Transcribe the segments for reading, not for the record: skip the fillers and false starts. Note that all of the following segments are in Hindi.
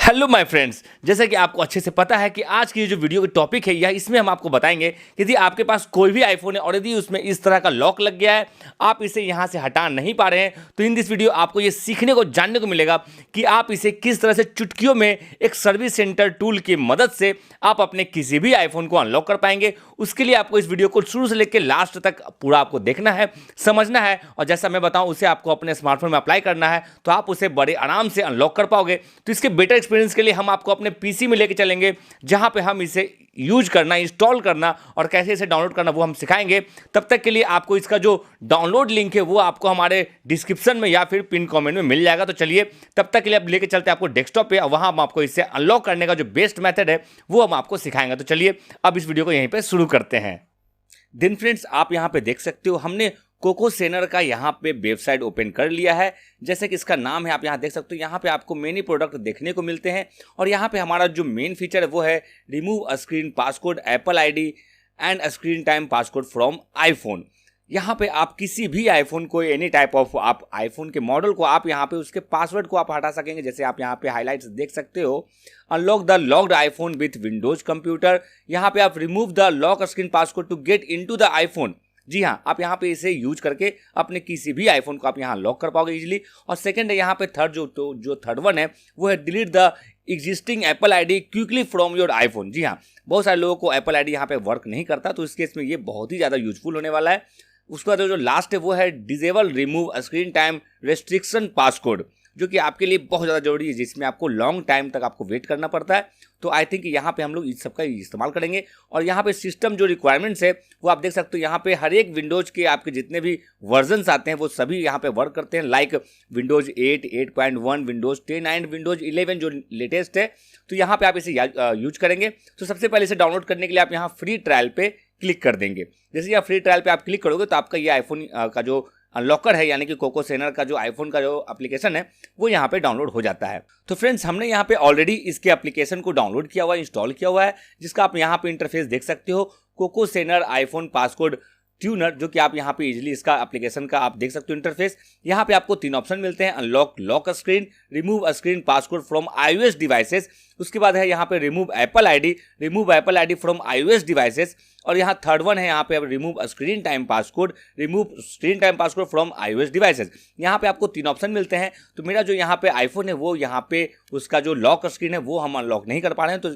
हेलो माय फ्रेंड्स, जैसा कि आपको अच्छे से पता है कि आज की जो वीडियो की टॉपिक है यह इसमें हम आपको बताएंगे कि यदि आपके पास कोई भी आईफोन है और यदि उसमें इस तरह का लॉक लग गया है, आप इसे यहां से हटा नहीं पा रहे हैं, तो इन दिस वीडियो आपको ये सीखने को जानने को मिलेगा कि आप इसे किस तरह से चुटकियों में एक सर्विस सेंटर टूल की मदद से आप अपने किसी भी आईफोन को अनलॉक कर पाएंगे। उसके लिए आपको इस वीडियो को शुरू से लेकर लास्ट तक पूरा आपको देखना है, समझना है, और जैसा मैं बताऊं उसे आपको अपने स्मार्टफोन में अप्लाई करना है, तो आप उसे बड़े आराम से अनलॉक कर पाओगे। तो इसके बेटर एक्सपीरियंस के लिए हम आपको अपने पीसी में लेके चलेंगे, जहां पे हम इसे यूज करना, इंस्टॉल करना और कैसे इसे डाउनलोड करना वो हम सिखाएंगे। तब तक के लिए आपको इसका जो डाउनलोड लिंक है वो आपको हमारे डिस्क्रिप्शन में या फिर पिन कमेंट में मिल जाएगा। तो चलिए तब तक के लिए अब लेके चलते हैं आपको डेस्कटॉप पे, और वहां हम आपको इसे अनलॉक करने का जो बेस्ट मेथड है वो हम आपको सिखाएंगे। तो चलिए अब इस वीडियो को यहीं पे शुरू करते हैं। दिन फ्रेंड्स, आप यहाँ पे देख सकते हो हमने कोकोसेनर का यहाँ पे वेबसाइट ओपन कर लिया है। जैसे कि इसका नाम है, आप यहाँ देख सकते हो, यहाँ पे आपको मेनी प्रोडक्ट देखने को मिलते हैं। और यहाँ पे हमारा जो मेन फीचर है वो है remove a screen passcode, Apple ID and screen time passcode from iPhone. यहाँ पे आप किसी भी आईफोन को, एनी टाइप ऑफ आप आईफोन के मॉडल को, आप यहाँ पे उसके पासवर्ड को आप हटा सकेंगे। जैसे आप यहाँ पे हाईलाइट्स देख सकते हो, unlock the locked iPhone with Windows computer. यहाँ पे आप remove the lock screen passcode to get into the iPhone. जी हाँ, आप यहाँ पे इसे यूज करके अपने किसी भी आईफोन को आप यहाँ लॉक कर पाओगे इजीली। और सेकंड है यहाँ पे थर्ड, जो थर्ड वन है वो है delete the existing Apple ID quickly from your iPhone. जी हाँ, बहुत सारे लोगों को एप्पल आईडी यहाँ पे वर्क नहीं करता, तो इस केस में ये बहुत ही ज़्यादा यूजफुल होने वाला है। उसके बाद जो लास्ट है वो है disable remove screen time restriction passcode, जो कि आपके लिए बहुत ज़्यादा जरूरी है, जिसमें आपको लॉन्ग टाइम तक आपको वेट करना पड़ता है। तो आई थिंक यहाँ पे हम लोग इस सबका इस्तेमाल करेंगे। और यहाँ पे सिस्टम जो रिक्वायरमेंट्स है वो आप देख सकते हो, यहाँ पे हर एक विंडोज के आपके जितने भी वर्जन्स आते हैं वो सभी यहाँ पे वर्क करते हैं, like Windows 8, 8.1, Windows 10 and Windows 11 जो लेटेस्ट है। तो यहाँ पे आप इसे यूज करेंगे। तो सबसे पहले इसे डाउनलोड करने के लिए आप यहाँ फ्री ट्रायल पे क्लिक कर देंगे। जैसे आप फ्री ट्रायल पे आप क्लिक करोगे तो आपका ये आईफोन का जो अनलॉकर है, यानी कि कोकोसेनर का जो आईफोन का जो एप्लीकेशन है वो यहाँ पे डाउनलोड हो जाता है। तो फ्रेंड्स, हमने यहाँ पे ऑलरेडी इसके एप्लीकेशन को डाउनलोड किया हुआ है, इंस्टॉल किया हुआ है, जिसका आप यहाँ पे इंटरफेस देख सकते हो, कोकोसेनर आईफोन पासकोड ट्यूनर, जो कि आप यहाँ पे इजीली इसका एप्लीकेशन का आप देख सकते हो इंटरफेस। यहाँ पे आपको 3 ऑप्शन मिलते हैं, unlock lock screen, remove a screen passcode from iOS devices. उसके बाद है यहाँ पे remove Apple ID from iOS devices. और यहाँ थर्ड वन है, यहाँ पे remove screen time passcode from iOS devices. यहाँ पे आपको 3 ऑप्शन मिलते हैं। तो मेरा जो यहाँ पे आईफोन है वो यहाँ पे उसका जो लॉक स्क्रीन है वो हम अनलॉक नहीं कर पा रहे हैं, तो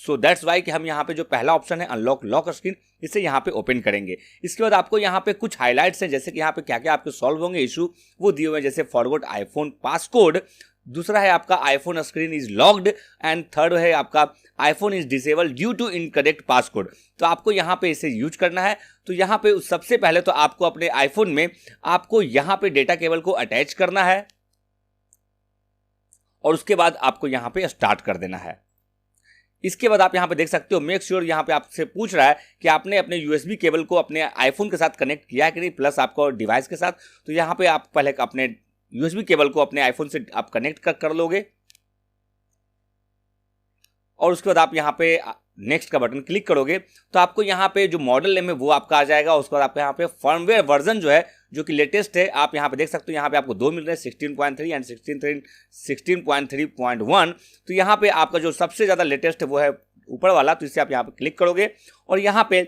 सो दैट्स वाई कि हम यहाँ पे जो पहला ऑप्शन है अनलॉक लॉक स्क्रीन, इसे यहाँ पे ओपन करेंगे। इसके बाद आपको यहाँ पे कुछ हाईलाइट्स हैं, जैसे कि यहाँ पे क्या क्या आपके सॉल्व होंगे इशू वो दिए हुए हैं, जैसे फॉरगॉट आईफोन पासकोड, दूसरा है आपका iPhone screen is locked, and third है आपका iPhone is disable due to incorrect passcode. तो आपको यहाँ पे इसे यूज करना है। तो यहाँ पे सबसे पहले तो आपको अपने आईफोन में आपको यहाँ पे डेटा केबल को अटैच करना है, और उसके बाद आपको यहाँ पे स्टार्ट कर देना है। इसके बाद आप यहाँ पे देख सकते हो, मेक श्योर यहाँ पे आपसे पूछ रहा है कि आपने अपने यूएसबी केबल को अपने आईफोन के साथ कनेक्ट किया है कि नहीं, प्लस आपको डिवाइस के साथ। तो यहाँ पे आप पहले अपने यूएसबी केबल को अपने आईफोन से आप कनेक्ट कर लोगे, और उसके बाद आप यहाँ पे नेक्स्ट का बटन क्लिक करोगे तो आपको यहाँ पे जो मॉडल नेम है वो आपका आ जाएगा। उसके बाद आपको यहाँ पे फर्मवेयर वर्जन जो है, जो कि लेटेस्ट है, आप यहाँ पे देख सकते हो, यहाँ पे आपको 2 मिल रहे हैं, 16.3 एंड 16.3.1। तो यहाँ पे आपका जो सबसे ज़्यादा लेटेस्ट है वो है ऊपर वाला, तो इसे आप यहाँ पे क्लिक करोगे और यहाँ पे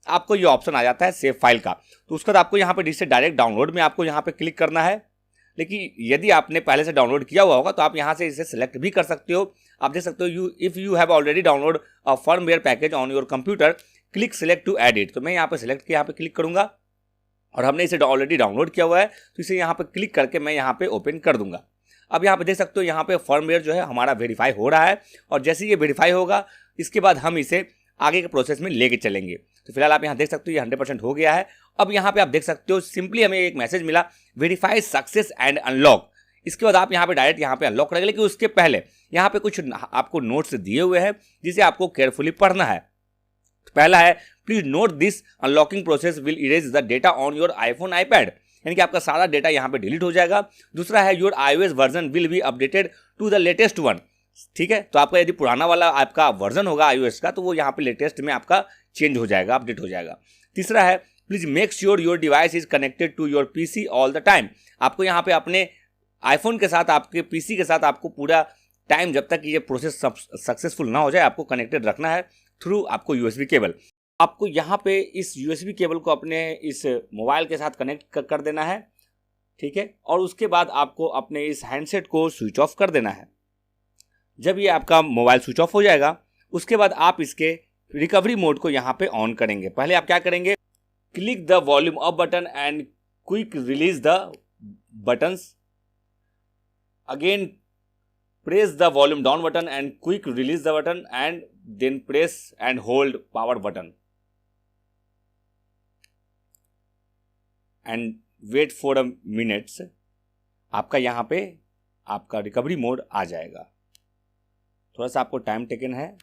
आपको ये ऑप्शन आ जाता है सेव फाइल का। तो उसके बाद आपको यहाँ पे इससे डायरेक्ट डाउनलोड में आपको यहाँ पे क्लिक करना है। लेकिन यदि आपने पहले से डाउनलोड किया हुआ होगा तो आप यहाँ से इसे सिलेक्ट भी कर सकते हो। आप देख सकते हो, if you have already download a firmware package on your computer, click select to add it. तो मैं यहाँ पे सिलेक्ट के यहाँ पे क्लिक करूंगा, और हमने इसे ऑलरेडी डाउनलोड किया हुआ है, तो इसे यहाँ पे क्लिक करके मैं यहाँ पे ओपन कर दूंगा। अब यहाँ पे देख सकते हो, यहाँ पे फर्मवेयर जो है हमारा वेरीफाई हो रहा है, और जैसे ये वेरीफाई होगा इसके बाद हम इसे आगे के प्रोसेस में लेके चलेंगे। तो फिलहाल आप यहाँ देख सकते हो ये 100% हो गया है। अब यहाँ पे आप देख सकते हो, सिंपली हमें एक मैसेज मिला, वेरीफाई सक्सेस एंड अनलॉक। इसके बाद आप यहाँ पे डायरेक्ट यहाँ पे अनलॉक करेंगे, लेकिन उसके पहले यहाँ पे कुछ आपको नोट्स दिए हुए हैं जिसे आपको केयरफुली पढ़ना है। तो पहला है, please note this unlocking process will erase the data on your iPhone iPad, यानी कि आपका सारा डेटा यहाँ पे डिलीट हो जाएगा। दूसरा है, your iOS version will be updated to the latest one. ठीक है, तो आपका यदि पुराना वाला आपका वर्जन होगा iOS का, तो वो यहाँ पे लेटेस्ट में आपका चेंज हो जाएगा, अपडेट हो जाएगा। तीसरा है, please make sure your device is connected to your PC all the time. आपको यहाँ पे अपने आईफोन के साथ, आपके पीसी के साथ आपको पूरा टाइम जब तक ये प्रोसेस सक्सेसफुल ना हो जाए आपको कनेक्टेड रखना है थ्रू आपको यूएसबी केबल। आपको यहाँ पे इस यूएसबी केबल को अपने इस मोबाइल के साथ कनेक्ट कर देना है, ठीक है। और उसके बाद आपको अपने इस हैंडसेट को स्विच ऑफ कर देना है। जब ये आपका मोबाइल स्विच ऑफ हो जाएगा उसके बाद आप इसके रिकवरी मोड को यहाँ पे ऑन करेंगे। पहले आप क्या करेंगे, click the volume up button and quick release the buttons, again press the volume down button and quick release the button and then press and hold power button and wait for a minutes. आपका यहाँ पे आपका रिकवरी मोड आ जाएगा। थोड़ा सा आपको टाइम टेकन है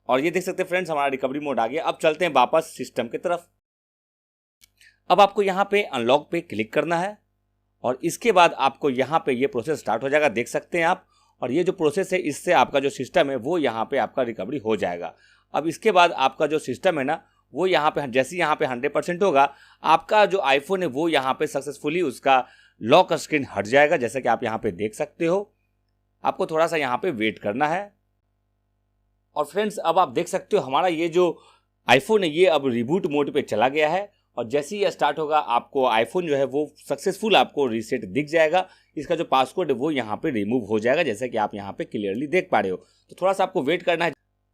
और ये देख सकते हैं फ्रेंड्स हमारा रिकवरी मोड आ गया। अब चलते हैं वापस सिस्टम की तरफ। अब आपको यहाँ पे अनलॉक पे क्लिक करना है और इसके बाद आपको यहाँ पे ये प्रोसेस स्टार्ट हो जाएगा, देख सकते हैं आप। और ये जो प्रोसेस है इससे आपका जो सिस्टम है वो यहाँ पे आपका रिकवरी हो जाएगा। अब इसके बाद आपका जो सिस्टम है ना वो यहाँ पे जैसे यहाँ पे 100% होगा, आपका जो आईफोन है वो यहाँ पे सक्सेसफुली उसका लॉक स्क्रीन हट जाएगा, जैसा कि आप यहाँ पे देख सकते हो। आपको थोड़ा सा यहाँ पे वेट करना है। और फ्रेंड्स अब आप देख सकते हो हमारा ये जो आईफोन है ये अब रिबूट मोड पे चला गया है और जैसे ही ये स्टार्ट होगा आपको आईफोन जो है वो सक्सेसफुल आपको रीसेट दिख जाएगा। इसका जो पासवर्ड है वो यहाँ पे रिमूव हो जाएगा, जैसे कि आप यहाँ पे क्लियरली देख पा रहे हो। तो थोड़ा सा आपको वेट करना है।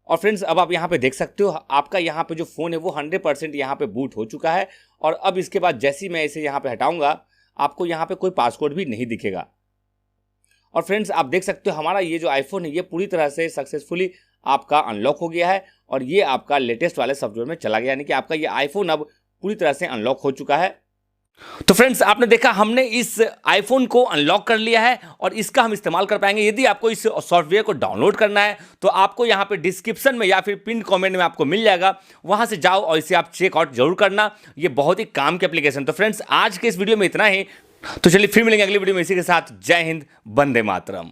और फ्रेंड्स अब आप यहाँ पे देख सकते हो आपका यहाँ पे जो फ़ोन है वो 100% यहाँ पे बूट हो चुका है। और अब इसके बाद जैसे ही मैं इसे यहाँ पे हटाऊंगा आपको यहाँ पे कोई पासवर्ड भी नहीं दिखेगा। और फ्रेंड्स आप देख सकते हो हमारा ये जो आईफोन है ये पूरी तरह से सक्सेसफुली आपका अनलॉक हो गया है और ये आपका लेटेस्ट वाले सॉफ्टवेयर में चला गया, यानी कि आपका ये आईफोन अब पूरी तरह से अनलॉक हो चुका है। तो फ्रेंड्स आपने देखा हमने इस आईफोन को अनलॉक कर लिया है और इसका हम इस्तेमाल कर पाएंगे। यदि आपको इस सॉफ्टवेयर को डाउनलोड करना है तो आपको यहाँ पे डिस्क्रिप्शन में या फिर पिन कमेंट में आपको मिल जाएगा, वहां से जाओ और इसे आप चेकआउट जरूर करना। ये बहुत ही काम की एप्लीकेशन। तो फ्रेंड्स आज के इस वीडियो में इतना ही। तो चलिए फिर मिलेंगे अगली वीडियो में इसी के साथ। जय हिंद, वंदे मातरम।